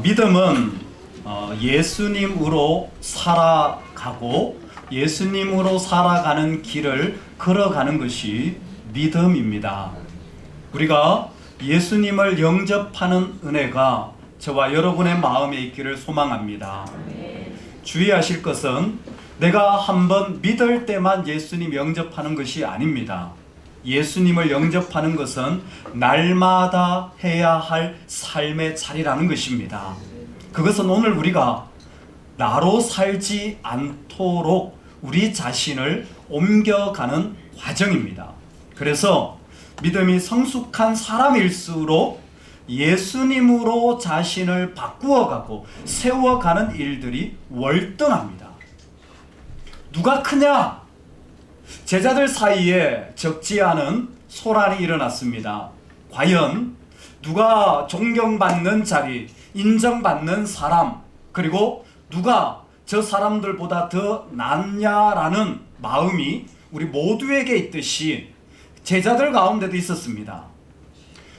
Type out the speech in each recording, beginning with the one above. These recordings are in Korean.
믿음은 예수님으로 살아가고 예수님으로 살아가는 길을 걸어가는 것이 믿음입니다. 우리가 예수님을 영접하는 은혜가 저와 여러분의 마음에 있기를 소망합니다. 주의하실 것은 내가 한번 믿을 때만 예수님 영접하는 것이 아닙니다. 예수님을 영접하는 것은 날마다 해야 할 삶의 자리라는 것입니다. 그것은 오늘 우리가 나로 살지 않도록 우리 자신을 옮겨가는 과정입니다. 그래서 믿음이 성숙한 사람일수록 예수님으로 자신을 바꾸어가고 세워가는 일들이 월등합니다. 누가 크냐? 제자들 사이에 적지 않은 소란이 일어났습니다. 과연 누가 존경받는 자리, 인정받는 사람, 그리고 누가 저 사람들보다 더 낫냐라는 마음이 우리 모두에게 있듯이 제자들 가운데도 있었습니다.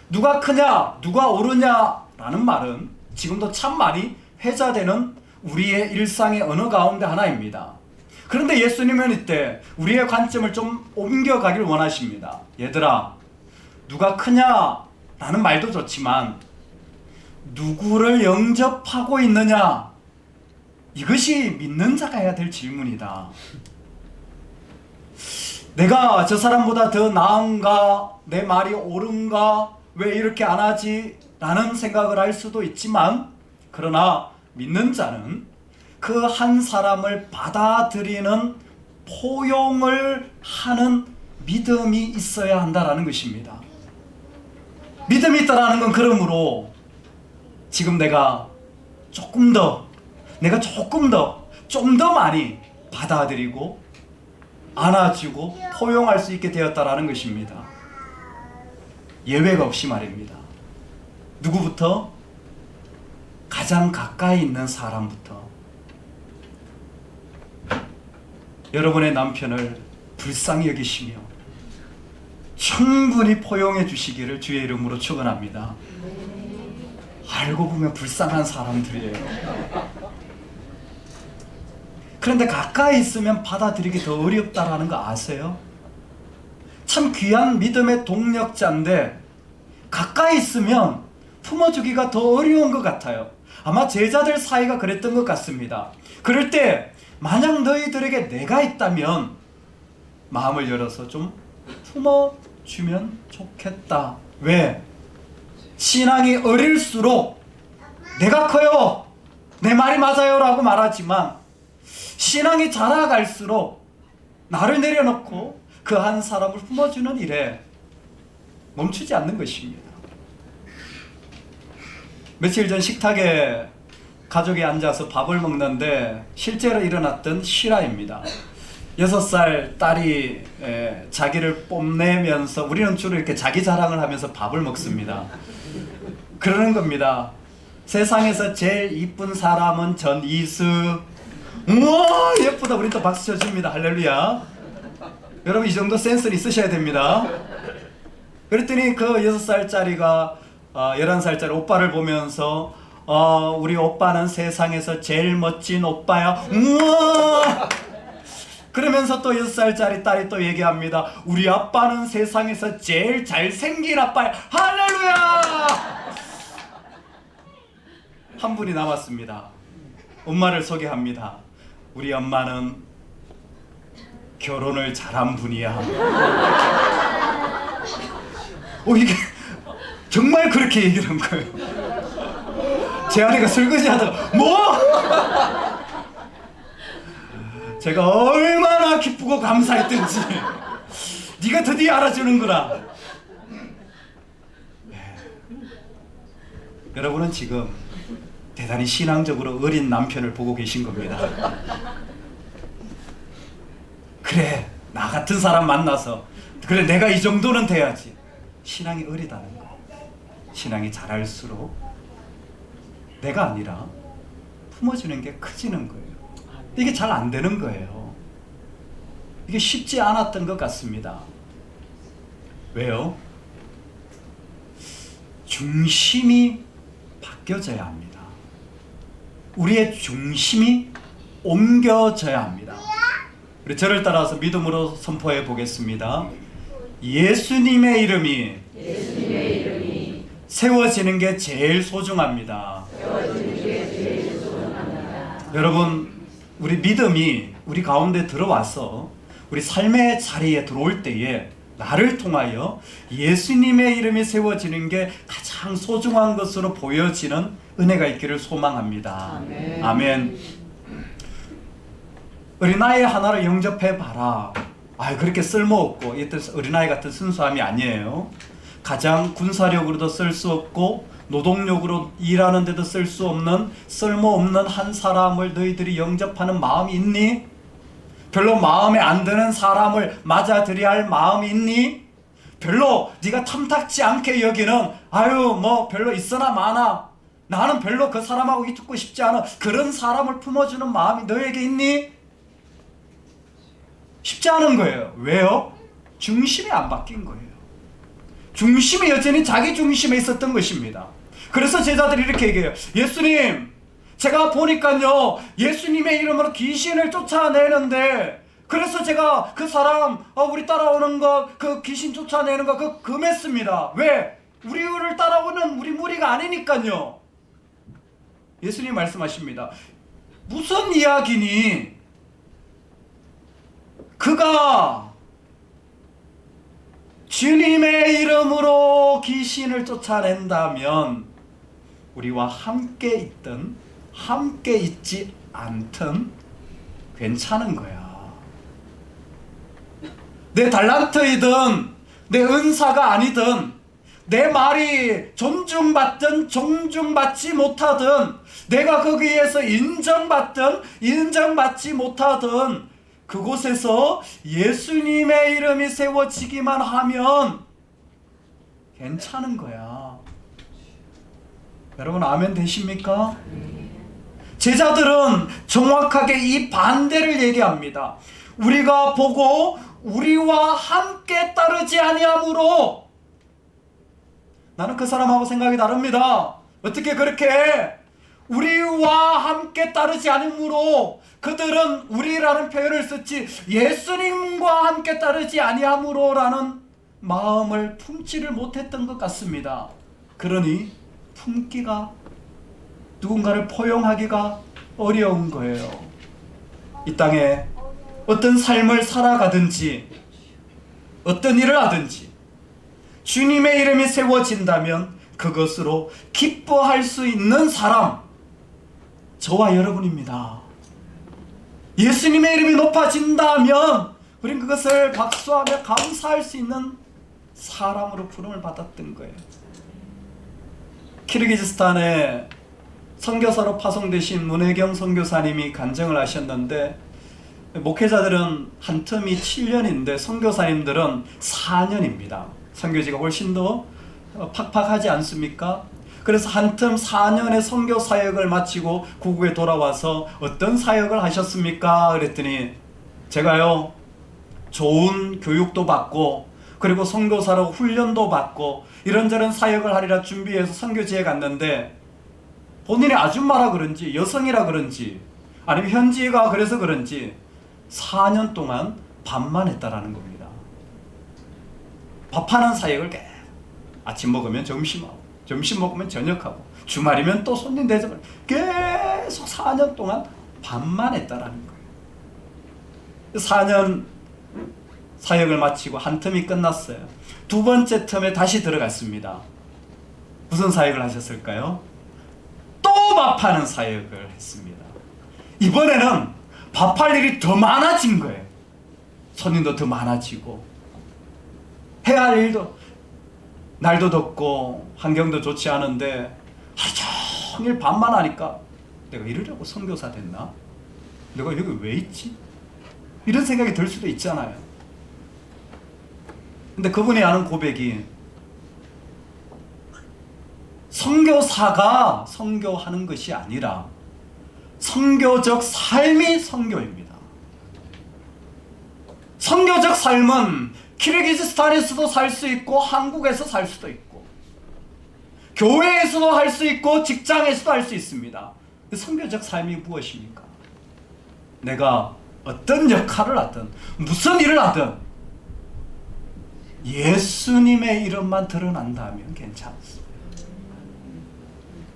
누가 크냐, 누가 옳으냐라는 말은 지금도 참 많이 회자되는 우리의 일상의 언어 가운데 하나입니다. 그런데 예수님은 이때 우리의 관점을 좀 옮겨가길 원하십니다. 얘들아, 누가 크냐라는 말도 좋지만 누구를 영접하고 있느냐, 이것이 믿는 자가 해야 될 질문이다. 내가 저 사람보다 더 나은가, 내 말이 옳은가, 왜 이렇게 안 하지? 라는 생각을 할 수도 있지만, 그러나 믿는 자는 그 한 사람을 받아들이는 포용을 하는 믿음이 있어야 한다라는 것입니다. 믿음이 있다라는 건 그러므로 지금 내가 조금 더 좀 더 많이 받아들이고 안아주고 포용할 수 있게 되었다라는 것입니다. 예외가 없이 말입니다. 누구부터? 가장 가까이 있는 사람부터. 여러분의 남편을 불쌍히 여기시며 충분히 포용해 주시기를 주의 이름으로 축원합니다. 알고 보면 불쌍한 사람들이에요. 그런데 가까이 있으면 받아들이기 더 어렵다라는 거 아세요? 참 귀한 믿음의 동력자인데 가까이 있으면 품어주기가 더 어려운 것 같아요. 아마 제자들 사이가 그랬던 것 같습니다. 그럴 때 만약 너희들에게 내가 있다면 마음을 열어서 좀 품어주면 좋겠다. 왜? 신앙이 어릴수록 내가 커요, 내 말이 맞아요 라고 말하지만 신앙이 자라갈수록 나를 내려놓고 그 한 사람을 품어주는 일에 멈추지 않는 것입니다. 며칠 전 식탁에 가족이 앉아서 밥을 먹는데 실제로 일어났던 실화입니다. 6살 딸이 자기를 뽐내면서, 우리는 주로 이렇게 자기 자랑을 하면서 밥을 먹습니다. 그러는 겁니다. 세상에서 제일 이쁜 사람은 전이수. 우와 예쁘다. 우리 또 박수 쳐줍니다. 할렐루야. 여러분 이 정도 센스는 있으셔야 됩니다. 그랬더니 그 6살짜리가 11살짜리 오빠를 보면서 우리 오빠는 세상에서 제일 멋진 오빠야. 우와. 그러면서 또 6살짜리 딸이 또 얘기합니다. 우리 아빠는 세상에서 제일 잘생긴 아빠야. 할렐루야. 한 분이 남았습니다. 엄마를 소개합니다. 우리 엄마는 결혼을 잘한 분이야. 이게 정말 그렇게 얘기를 한 거예요. 제 아내가 설거지 하다가 뭐? 제가 얼마나 기쁘고 감사했던지. 네가 드디어 알아주는구나. 여러분은 지금 대단히 신앙적으로 어린 남편을 보고 계신 겁니다. 그래, 나 같은 사람 만나서 그래 내가 이 정도는 돼야지. 신앙이 어리다는 거. 신앙이 자랄수록 내가 아니라 품어주는 게 커지는 거예요. 이게 잘 안 되는 거예요. 이게 쉽지 않았던 것 같습니다. 왜요? 중심이 바뀌어져야 합니다. 우리의 중심이 옮겨져야 합니다. 우리 저를 따라서 믿음으로 선포해 보겠습니다. 예수님의 이름이 세워지는 게 제일 소중합니다. 여러분, 우리 믿음이 우리 가운데 들어와서 우리 삶의 자리에 들어올 때에 나를 통하여 예수님의 이름이 세워지는 게 가장 소중한 것으로 보여지는 은혜가 있기를 소망합니다. 아멘. 아멘. 어린아이 하나를 영접해 봐라. 그렇게 쓸모없고 어린아이 같은 순수함이 아니에요. 가장 군사력으로도 쓸 수 없고 노동력으로 일하는 데도 쓸 수 없는 쓸모없는 한 사람을 너희들이 영접하는 마음이 있니? 별로 마음에 안 드는 사람을 맞아들여야 할 마음이 있니? 별로 네가 탐탁지 않게 여기는 별로 있으나 마나 나는 별로 그 사람하고 이투고 싶지 않아 그런 사람을 품어주는 마음이 너에게 있니? 쉽지 않은 거예요. 왜요? 중심이 안 바뀐 거예요. 중심이 여전히 자기 중심에 있었던 것입니다. 그래서 제자들이 이렇게 얘기해요. 예수님, 제가 보니까요 예수님의 이름으로 귀신을 쫓아내는데 그래서 제가 그 사람 우리 따라오는 거 그 귀신 쫓아내는 거 그거 금했습니다. 왜? 우리를 따라오는 우리 무리가 아니니까요. 예수님 말씀하십니다. 무슨 이야기니? 그가 주님의 이름으로 귀신을 쫓아낸다면 우리와 함께 있든 함께 있지 않든 괜찮은 거야. 내 달란트이든 내 은사가 아니든 내 말이 존중받든 존중받지 못하든 내가 거기에서 인정받든 인정받지 못하든 그곳에서 예수님의 이름이 세워지기만 하면 괜찮은 거야. 여러분 아멘 되십니까? 제자들은 정확하게 이 반대를 얘기합니다. 우리가 보고 우리와 함께 따르지 아니하므로 나는 그 사람하고 생각이 다릅니다. 어떻게 그렇게 해? 우리와 함께 따르지 않으므로 그들은 우리라는 표현을 썼지 예수님과 함께 따르지 아니하므로라는 마음을 품지를 못했던 것 같습니다. 그러니 품기가 누군가를 포용하기가 어려운 거예요. 이 땅에 어떤 삶을 살아가든지 어떤 일을 하든지 주님의 이름이 세워진다면 그것으로 기뻐할 수 있는 사람 저와 여러분입니다. 예수님의 이름이 높아진다면 우린 그것을 박수하며 감사할 수 있는 사람으로 부름을 받았던 거예요. 키르기즈스탄에 선교사로 파송되신 문혜경 선교사님이 간증을 하셨는데 목회자들은 한 텀이 7년인데 선교사님들은 4년입니다. 선교지가 훨씬 더 팍팍하지 않습니까? 그래서 한 텀 4년의 선교 사역을 마치고 고국에 돌아와서 어떤 사역을 하셨습니까? 그랬더니 제가요 좋은 교육도 받고 그리고 선교사로 훈련도 받고 이런저런 사역을 하리라 준비해서 선교지에 갔는데 본인이 아줌마라 그런지 여성이라 그런지 아니면 현지가 그래서 그런지 4년 동안 밥만 했다라는 겁니다. 밥하는 사역을 아침 먹으면 점심하고 점심 먹으면 저녁하고 주말이면 또 손님 대접을 계속 4년 동안 밥만 했다라는 거예요. 4년 사역을 마치고 한 텀이 끝났어요. 두 번째 텀에 다시 들어갔습니다. 무슨 사역을 하셨을까요? 또 밥하는 사역을 했습니다. 이번에는 밥할 일이 더 많아진 거예요. 손님도 더 많아지고 해야 할 일도 날도 덥고 환경도 좋지 않은데 하루 종일 밥만 하니까 내가 이러려고 선교사 됐나? 내가 여기 왜 있지? 이런 생각이 들 수도 있잖아요. 근데 그분이 하는 고백이 선교사가 선교하는 것이 아니라 선교적 삶이 선교입니다. 선교적 삶은 키르기즈스탄에서도 살 수 있고 한국에서 살 수도 있고 교회에서도 할 수 있고 직장에서도 할 수 있습니다. 선교적 삶이 무엇입니까? 내가 어떤 역할을 하든 무슨 일을 하든 예수님의 이름만 드러난다면 괜찮습니다.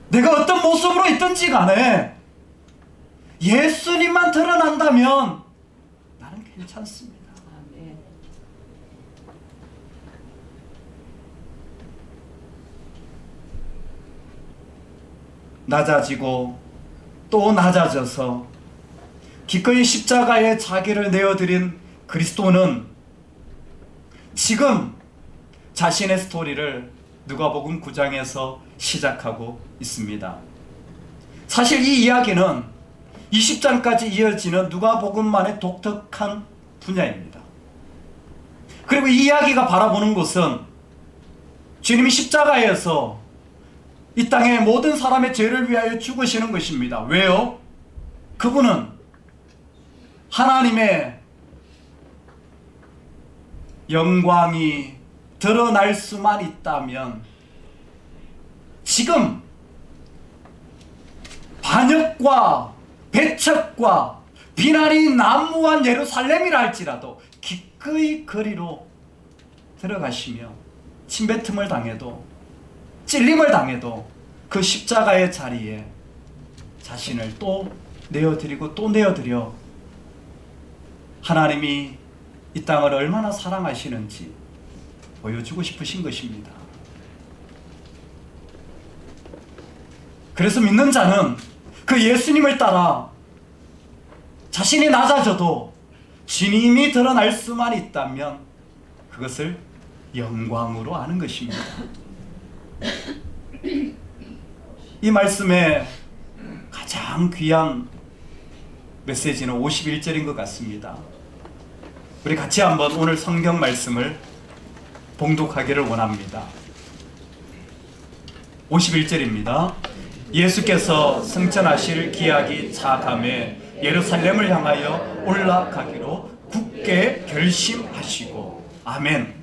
내가 어떤 모습으로 있든지 간에 예수님만 드러난다면 나는 괜찮습니다. 낮아지고 또 낮아져서 기꺼이 십자가에 자기를 내어드린 그리스도는 지금 자신의 스토리를 누가복음 9장에서 시작하고 있습니다. 사실 이 이야기는 20장까지 이어지는 누가복음만의 독특한 분야입니다. 그리고 이 이야기가 바라보는 곳은 주님이 십자가에서 이 땅의 모든 사람의 죄를 위하여 죽으시는 것입니다. 왜요? 그분은 하나님의 영광이 드러날 수만 있다면 지금 반역과 배척과 비난이 난무한 예루살렘이라 할지라도 기꺼이 거리로 들어가시며 침뱉음을 당해도 찔림을 당해도 그 십자가의 자리에 자신을 또 내어드리고 또 내어드려 하나님이 이 땅을 얼마나 사랑하시는지 보여주고 싶으신 것입니다. 그래서 믿는 자는 그 예수님을 따라 자신이 낮아져도 주님이 드러날 수만 있다면 그것을 영광으로 아는 것입니다. 이 말씀의 가장 귀한 메시지는 51절인 것 같습니다. 우리 같이 한번 오늘 성경 말씀을 봉독하기를 원합니다. 51절입니다. 예수께서 승천하실 기약이 차감해 예루살렘을 향하여 올라가기로 굳게 결심하시고. 아멘.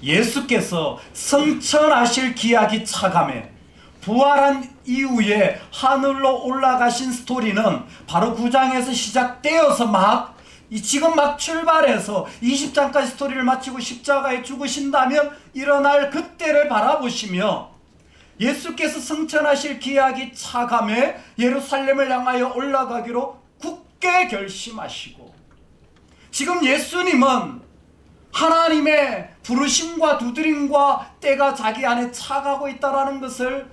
예수께서 승천하실 기약이 차감해 부활한 이후에 하늘로 올라가신 스토리는 바로 9장에서 시작되어서 지금 막 출발해서 20장까지 스토리를 마치고 십자가에 죽으신다면 일어날 그때를 바라보시며 예수께서 승천하실 기약이 차감해 예루살렘을 향하여 올라가기로 굳게 결심하시고. 지금 예수님은 하나님의 부르심과 두드림과 때가 자기 안에 차가고 있다는 것을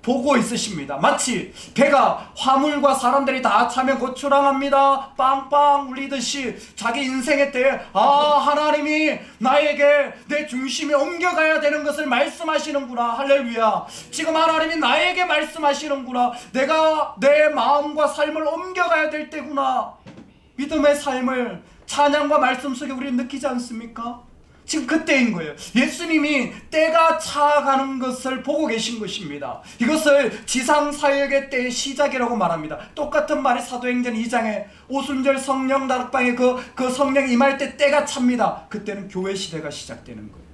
보고 있으십니다. 마치 배가 화물과 사람들이 다 차면 곧 출항합니다. 빵빵 울리듯이 자기 인생의 때에 하나님이 나에게 내 중심이 옮겨가야 되는 것을 말씀하시는구나. 할렐루야. 지금 하나님이 나에게 말씀하시는구나. 내가 내 마음과 삶을 옮겨가야 될 때구나. 믿음의 삶을 찬양과 말씀 속에 우리는 느끼지 않습니까? 지금 그때인 거예요. 예수님이 때가 차가는 것을 보고 계신 것입니다. 이것을 지상사역의 때의 시작이라고 말합니다. 똑같은 말이 사도행전 2장에 오순절 성령 다락방에 그 성령이 임할 때 때가 찹니다. 그때는 교회 시대가 시작되는 거예요.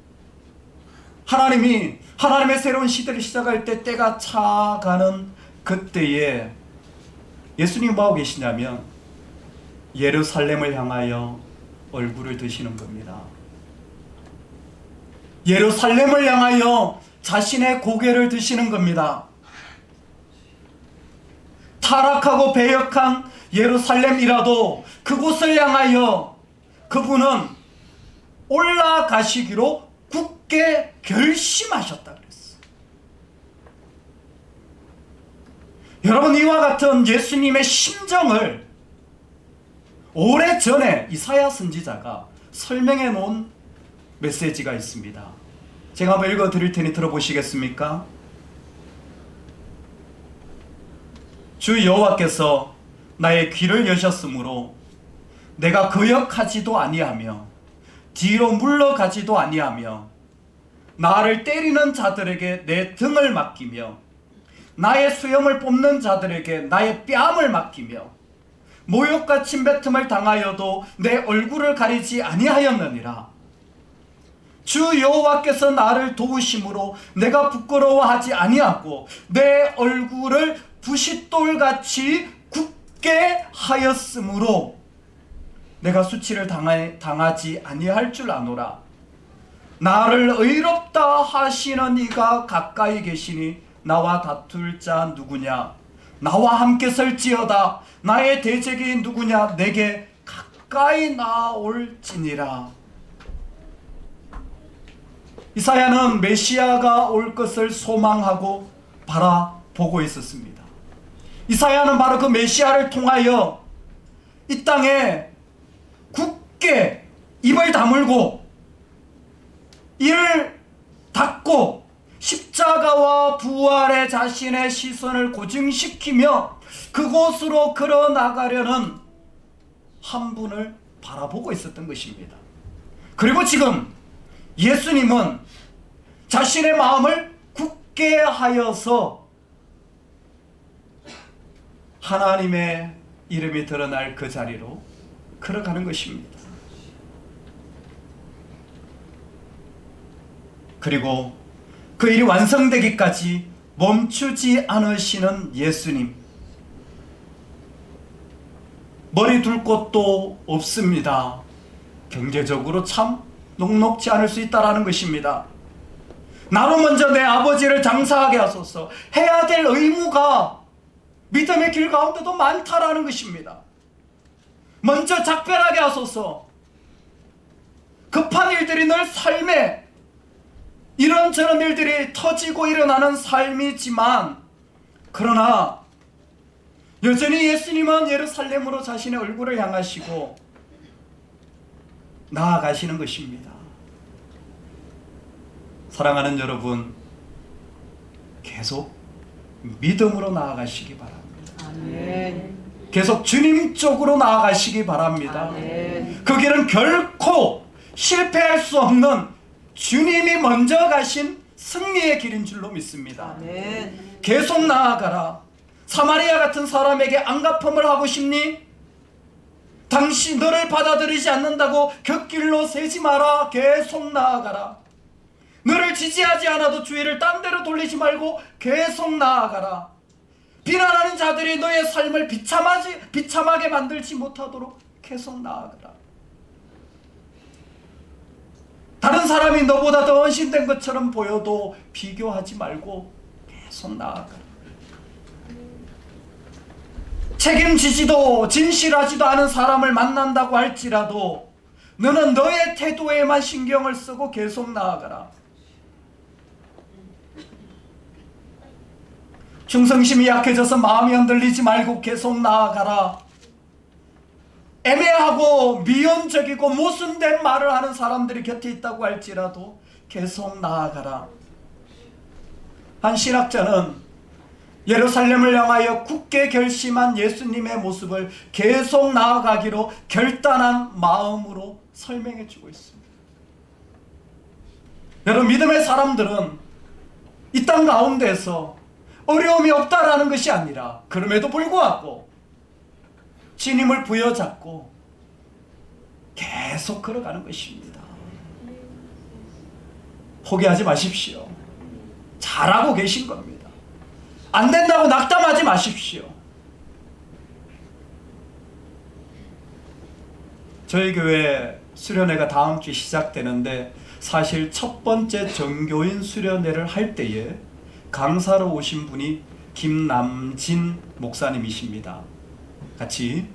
하나님의 새로운 시대를 시작할 때 때가 차가는 그때에 예수님이 뭐하고 계시냐면 예루살렘을 향하여 얼굴을 드시는 겁니다. 예루살렘을 향하여 자신의 고개를 드시는 겁니다. 타락하고 배역한 예루살렘이라도 그곳을 향하여 그분은 올라가시기로 굳게 결심하셨다 그랬어요. 여러분, 이와 같은 예수님의 심정을 오래전에 이사야 선지자가 설명해 놓은 메시지가 있습니다. 제가 한번 읽어 드릴 테니 들어보시겠습니까? 주 여호와께서 나의 귀를 여셨으므로 내가 거역하지도 아니하며 뒤로 물러가지도 아니하며 나를 때리는 자들에게 내 등을 맡기며 나의 수염을 뽑는 자들에게 나의 뺨을 맡기며 모욕과 침뱉음을 당하여도 내 얼굴을 가리지 아니하였느니라. 주 여호와께서 나를 도우심으로 내가 부끄러워하지 아니하고 내 얼굴을 부싯돌같이 굳게 하였으므로 내가 수치를 당하지 아니할 줄 아노라. 나를 의롭다 하시는 이가 가까이 계시니 나와 다툴 자 누구냐? 나와 함께 설지어다. 나의 대적이 누구냐? 내게 가까이 나올지니라. 이사야는 메시아가 올 것을 소망하고 바라보고 있었습니다. 이사야는 바로 그 메시아를 통하여 이 땅에 굳게 입을 다물고 이를 닫고 십자가와 부활의 자신의 시선을 고증시키며 그곳으로 걸어나가려는 한 분을 바라보고 있었던 것입니다. 그리고 지금 예수님은 자신의 마음을 굳게 하여서 하나님의 이름이 드러날 그 자리로 걸어가는 것입니다. 그리고 그 일이 완성되기까지 멈추지 않으시는 예수님. 머리 둘 곳도 없습니다. 경제적으로 참 녹록지 않을 수 있다라는 것입니다. 나로 먼저 내 아버지를 장사하게 하소서. 해야 될 의무가 믿음의 길 가운데도 많다라는 것입니다. 먼저 작별하게 하소서. 급한 일들이 늘 삶에 이런저런 일들이 터지고 일어나는 삶이지만, 그러나 여전히 예수님은 예루살렘으로 자신의 얼굴을 향하시고 나아가시는 것입니다. 사랑하는 여러분, 계속 믿음으로 나아가시기 바랍니다. 아멘. 계속 주님 쪽으로 나아가시기 바랍니다. 아멘. 그 길은 결코 실패할 수 없는 주님이 먼저 가신 승리의 길인 줄로 믿습니다. 아멘. 계속 나아가라. 사마리아 같은 사람에게 안갚음을 하고 싶니? 당신 너를 받아들이지 않는다고 곁길로 세지 마라. 계속 나아가라. 너를 지지하지 않아도 주의를 딴 데로 돌리지 말고 계속 나아가라. 비난하는 자들이 너의 삶을 비참하게 만들지 못하도록 계속 나아가라. 다른 사람이 너보다 더 헌신된 것처럼 보여도 비교하지 말고 계속 나아가라. 책임지지도 진실하지도 않은 사람을 만난다고 할지라도 너는 너의 태도에만 신경을 쓰고 계속 나아가라. 충성심이 약해져서 마음이 흔들리지 말고 계속 나아가라. 애매하고 미온적이고 모순된 말을 하는 사람들이 곁에 있다고 할지라도 계속 나아가라. 한 신학자는 예루살렘을 향하여 굳게 결심한 예수님의 모습을 계속 나아가기로 결단한 마음으로 설명해 주고 있습니다. 여러분, 믿음의 사람들은 이 땅 가운데서 어려움이 없다라는 것이 아니라 그럼에도 불구하고 주님을 부여잡고 계속 걸어가는 것입니다. 포기하지 마십시오. 잘하고 계신 겁니다. 안 된다고 낙담하지 마십시오. 저희 교회 수련회가 다음 주 시작되는데, 사실 첫 번째 전교인 수련회를 할 때에 강사로 오신 분이 김남진 목사님이십니다. 같이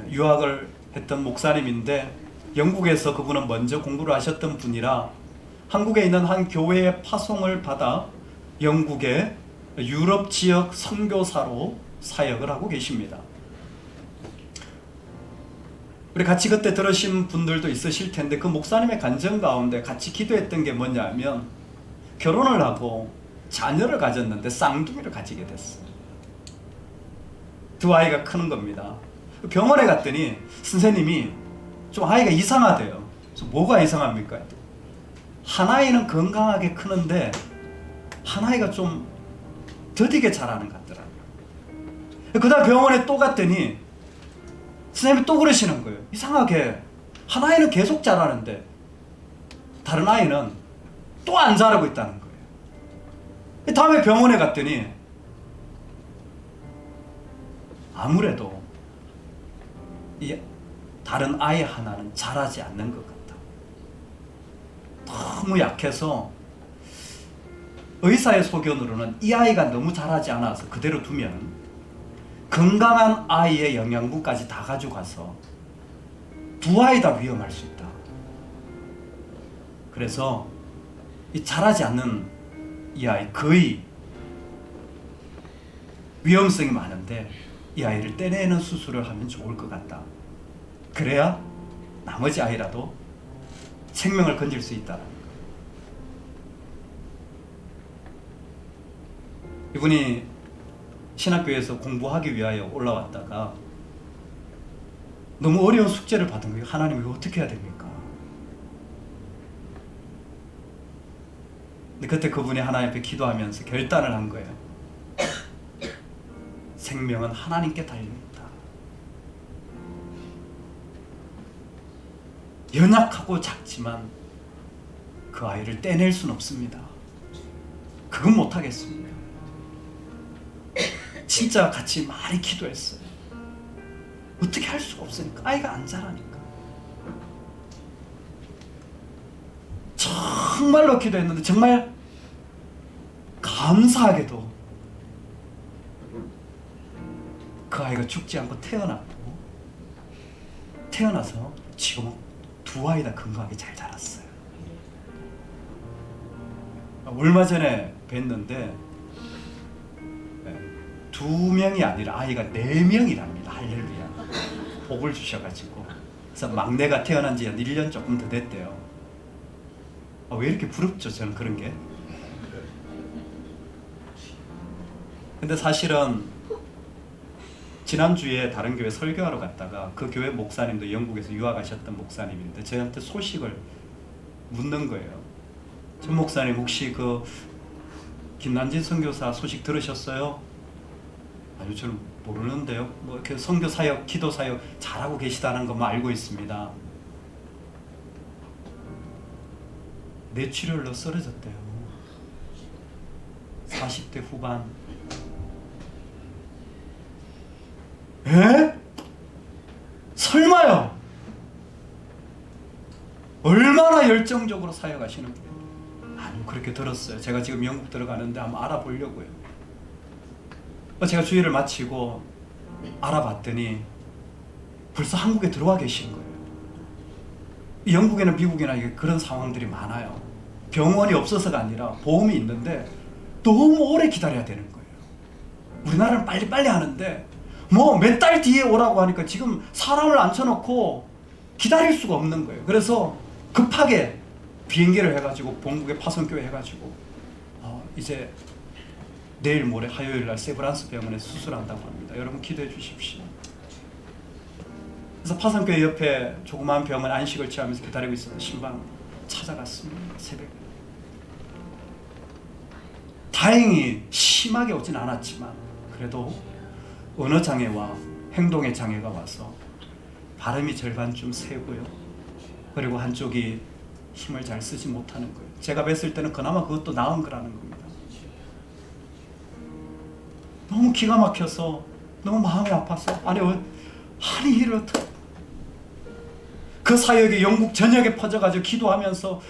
유학을 했던 목사님인데, 영국에서 그분은 먼저 공부를 하셨던 분이라 한국에 있는 한 교회의 파송을 받아 영국의 유럽 지역 선교사로 사역을 하고 계십니다. 우리 같이 그때 들으신 분들도 있으실 텐데, 그 목사님의 간증 가운데 같이 기도했던 게 뭐냐면, 결혼을 하고 자녀를 가졌는데 쌍둥이를 가지게 됐어요. 두 아이가 크는 겁니다. 병원에 갔더니 선생님이 좀 아이가 이상하대요. 그래서 뭐가 이상합니까? 한 아이는 건강하게 크는데 한 아이가 좀 더디게 자라는 것 같더라고요. 그 다음 병원에 또 갔더니 선생님이 또 그러시는 거예요. 이상하게 한 아이는 계속 자라는데 다른 아이는 또 안 자라고 있다는 거예요. 다음에 병원에 갔더니 아무래도 이 다른 아이 하나는 자라지 않는 것 같다. 너무 약해서 의사의 소견으로는 이 아이가 너무 자라지 않아서 그대로 두면 건강한 아이의 영양분까지 다 가져가서 두 아이 다 위험할 수 있다. 그래서 이 자라지 않는 이 아이 거의 위험성이 많은데 이 아이를 떼내는 수술을 하면 좋을 것 같다. 그래야 나머지 아이라도 생명을 건질 수 있다는 거. 이분이 신학교에서 공부하기 위하여 올라왔다가 너무 어려운 숙제를 받은 거예요. 하나님 이거 어떻게 해야 됩니까? 근데 그때 그분이 하나님 앞에 기도하면서 결단을 한 거예요. 생명은 하나님께 달려있다. 연약하고 작지만 그 아이를 떼낼 수는 없습니다. 그건 못하겠습니다. 진짜 같이 많이 기도했어요. 어떻게 할 수가 없으니까. 아이가 안 자라니까. 정말로 기도했는데 정말 감사하게도 그 아이가 죽지 않고 태어났고, 태어나서 지금은 두 아이 다 건강하게 잘 자랐어요. 얼마 전에 뵀는데 두 명이 아니라 아이가 4명이랍니다. 할렐루야. 복을 주셔가지고. 그래서 막내가 태어난 지 한 1년 조금 더 됐대요. 왜 이렇게 부럽죠? 저는 그런 게. 근데 사실은 지난주에 다른 교회 설교하러 갔다가 그 교회 목사님도 영국에서 유학하셨던 목사님인데 저한테 소식을 묻는 거예요. 전 목사님 혹시 그 김난진 선교사 소식 들으셨어요? 아니요, 저는 모르는데요. 뭐 이렇게 선교 사역, 기도 사역 잘하고 계시다는 것만 알고 있습니다. 뇌출혈로 쓰러졌대요. 40대 후반. 에? 설마요? 얼마나 열정적으로 사역하시는 거예요? 아니요, 그렇게 들었어요. 제가 지금 영국 들어가는데 한번 알아보려고요. 제가 주의를 마치고 알아봤더니 벌써 한국에 들어와 계신 거예요. 영국에는 미국이나 그런 상황들이 많아요. 병원이 없어서가 아니라 보험이 있는데 너무 오래 기다려야 되는 거예요. 우리나라는 빨리빨리 하는데 뭐 몇 달 뒤에 오라고 하니까 지금 사람을 앉혀놓고 기다릴 수가 없는 거예요. 그래서 급하게 비행기를 해가지고 본국에 파송교회 해가지고 이제 내일 모레 화요일 날 세브란스 병원에 수술한다고 합니다. 여러분 기도해 주십시오. 그래서 파송교회 옆에 조그마한 병원 안식을 취하면서 기다리고 있어서 신방 찾아갔습니다. 새벽에. 다행히 심하게 오진 않았지만 그래도 언어 장애와 행동의 장애가 와서 발음이 절반쯤 새고요. 그리고 한쪽이 힘을 잘 쓰지 못하는 거예요. 제가 뵀을 때는 그나마 그것도 나은 거라는 겁니다. 너무 기가 막혀서 너무 마음이 아파서 아니 이를 어떻게 그 사역이 영국 전역에 퍼져가지고 기도하면서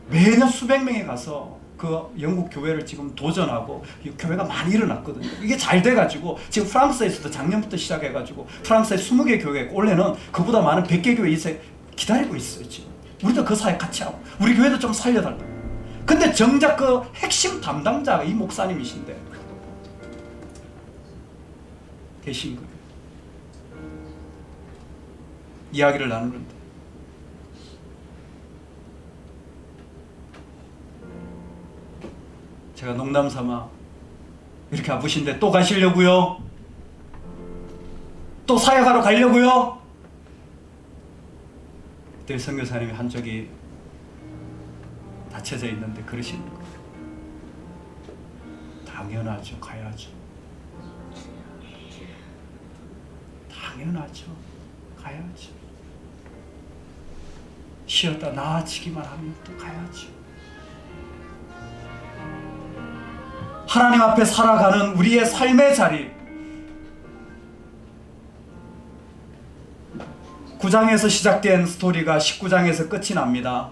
매년 수백 명이 가서 그 영국 교회를 지금 도전하고 교회가 많이 일어났거든요. 이게 잘 돼가지고 지금 프랑스에서도 작년부터 시작해가지고 프랑스에 20개 교회가 올해는 그보다 많은 100개 교회 이제 기다리고 있어요. 지금 우리도 그 사역 같이 하고 우리 교회도 좀 살려달라. 근데 정작 그 핵심 담당자가 이 목사님이신데 계신 거예요. 이야기를 나누는데 제가 농담 삼아 이렇게 아프신데 또 가시려고요? 또 사역하러 가려고요? 그때 선교사님이 한쪽이 다쳐져 있는데 그러시는 거예요. 당연하죠. 가야죠. 당연하죠. 가야죠. 쉬었다 나아지기만 하면 또 가야죠. 하나님 앞에 살아가는 우리의 삶의 자리, 9장에서 시작된 스토리가 19장에서 끝이 납니다.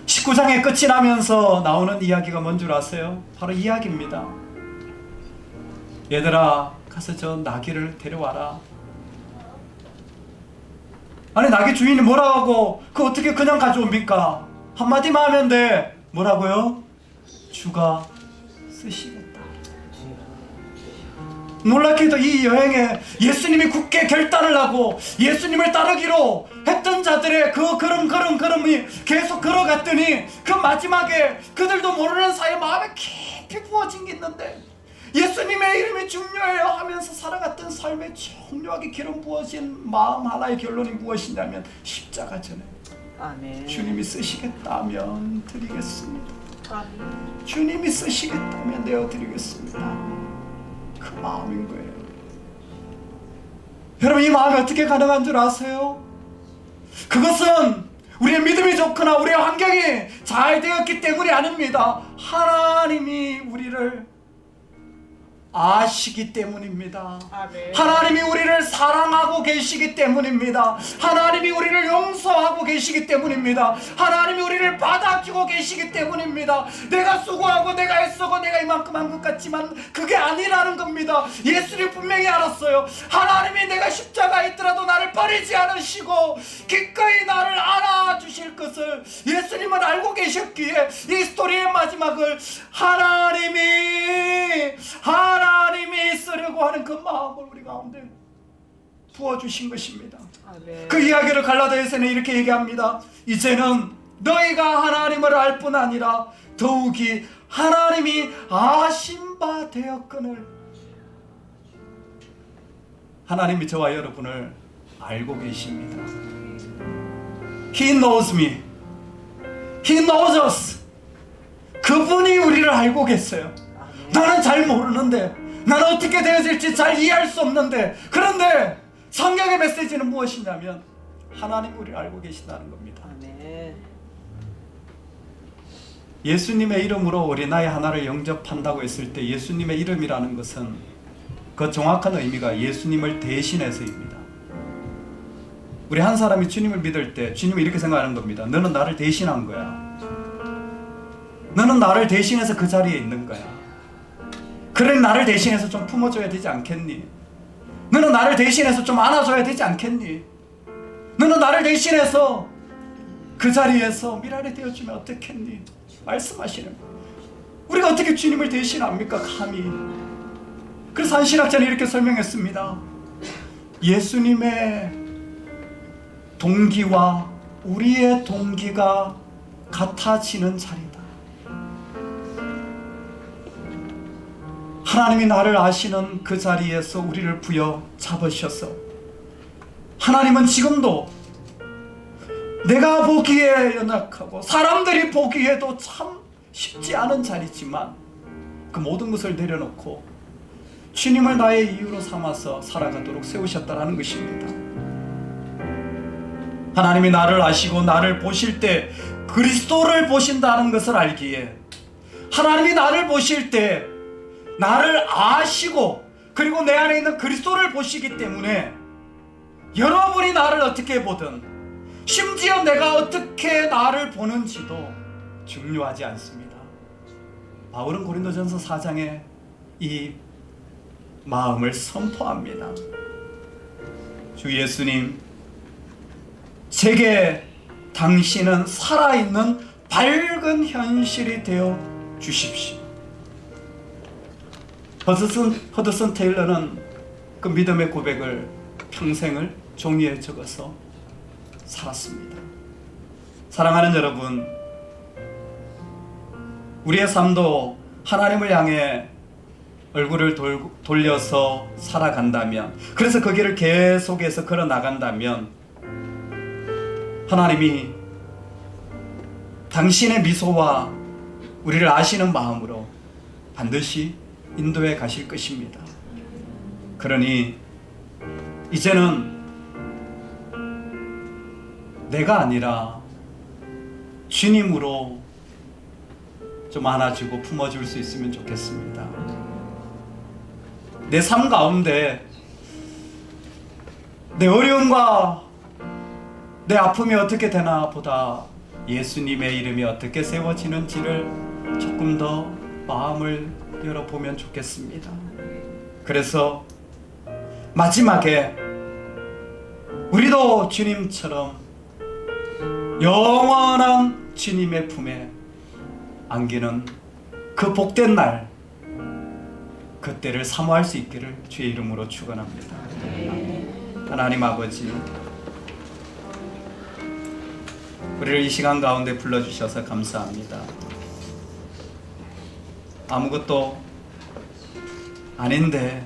19장에 끝이 나면서 나오는 이야기가 뭔 줄 아세요? 바로 이 이야기입니다. 얘들아, 가서 저 나귀를 데려와라. 아니, 나귀 주인이 뭐라고 그 어떻게 그냥 가져옵니까? 한마디만 하면 돼. 뭐라고요? 주가 쓰시겠다. 놀랍게도 이 여행에 예수님이 굳게 결단을 하고 예수님을 따르기로 했던 자들의 그 걸음이 계속 걸어갔더니 그 마지막에 그들도 모르는 사이에 마음에 깊이 부어진 게 있는데, 예수님의 이름이 중요해요 하면서 살아갔던 삶에 정교하게 기름 부어진 마음 하나의 결론이 무엇이냐면, 십자가 전에 아멘. 주님이 쓰시겠다면 드리겠습니다. 아멘. 주님이 쓰시겠다면 내어드리겠습니다. 그 마음인 거예요. 여러분, 이 마음이 어떻게 가능한 줄 아세요? 그것은 우리의 믿음이 좋거나 우리의 환경이 잘 되었기 때문이 아닙니다. 하나님이 우리를 아시기 때문입니다. 아멘. 하나님이 우리를 사랑하고 계시기 때문입니다. 하나님이 우리를 용서하고 계시기 때문입니다. 하나님이 우리를 받아주고 계시기 때문입니다. 내가 수고하고 내가 애쓰고 내가 이만큼 한 것 같지만 그게 아니라는 겁니다. 예수님 분명히 알았어요. 하나님이 내가 십자가에 있더라도 나를 버리지 않으시고 기꺼이 나를 안아주실 것을 예수님은 알고 계셨기에 이 스토리의 마지막을 하나님이 쓰려고 하는 그 마음을 우리 가운데 부어주신 것입니다. 아멘. 그 이야기를 갈라디아서는 이렇게 얘기합니다. 이제는 너희가 하나님을 알 뿐 아니라 더욱이 하나님이 아신 바 되었거늘. 하나님이 저와 여러분을 알고 계십니다. He knows me. He knows us. 그분이 우리를 알고 계세요. 나는 잘 모르는데, 나는 어떻게 되어질지 잘 이해할 수 없는데, 그런데 성경의 메시지는 무엇이냐면 하나님이 우리를 알고 계신다는 겁니다. 아멘. 예수님의 이름으로 어린아이 하나를 영접한다고 했을 때 예수님의 이름이라는 것은 그 정확한 의미가 예수님을 대신해서입니다. 우리 한 사람이 주님을 믿을 때 주님은 이렇게 생각하는 겁니다. 너는 나를 대신한 거야. 너는 나를 대신해서 그 자리에 있는 거야. 그래, 나를 대신해서 좀 품어줘야 되지 않겠니? 너는 나를 대신해서 좀 안아줘야 되지 않겠니? 너는 나를 대신해서 그 자리에서 미랄이 되어주면 어떻겠니? 말씀하시는 거예요. 우리가 어떻게 주님을 대신합니까? 감히. 그래서 한 신학자는 이렇게 설명했습니다. 예수님의 동기와 우리의 동기가 같아지는 자리다. 하나님이 나를 아시는 그 자리에서 우리를 부여잡으셔서, 하나님은 지금도 내가 보기에 연약하고 사람들이 보기에도 참 쉽지 않은 자리지만 그 모든 것을 내려놓고 주님을 나의 이유로 삼아서 살아가도록 세우셨다는 것입니다. 하나님이 나를 아시고 나를 보실 때 그리스도를 보신다는 것을 알기에, 하나님이 나를 보실 때 나를 아시고 그리고 내 안에 있는 그리스도를 보시기 때문에 여러분이 나를 어떻게 보든, 심지어 내가 어떻게 나를 보는지도 중요하지 않습니다. 바울은 고린도전서 4장에 이 마음을 선포합니다. 주 예수님, 제게 당신은 살아있는 밝은 현실이 되어 주십시오. 허드슨 테일러는 그 믿음의 고백을 평생을 종이에 적어서 살았습니다. 사랑하는 여러분, 우리의 삶도 하나님을 향해 얼굴을 돌려서 살아간다면, 그래서 그 길을 계속해서 걸어 나간다면 하나님이 당신의 미소와 우리를 아시는 마음으로 반드시 인도해 가실 것입니다. 그러니 이제는 내가 아니라 주님으로 좀 안아주고 품어줄 수 있으면 좋겠습니다. 내 삶 가운데 내 어려움과 내 아픔이 어떻게 되나 보다 예수님의 이름이 어떻게 세워지는지를 조금 더 마음을 열어보면 좋겠습니다. 그래서 마지막에 우리도 주님처럼 영원한 주님의 품에 안기는 그 복된 날, 그때를 사모할 수 있기를 주의 이름으로 축원합니다. 하나님 아버지, 우리를 이 시간 가운데 불러주셔서 감사합니다. 아무것도 아닌데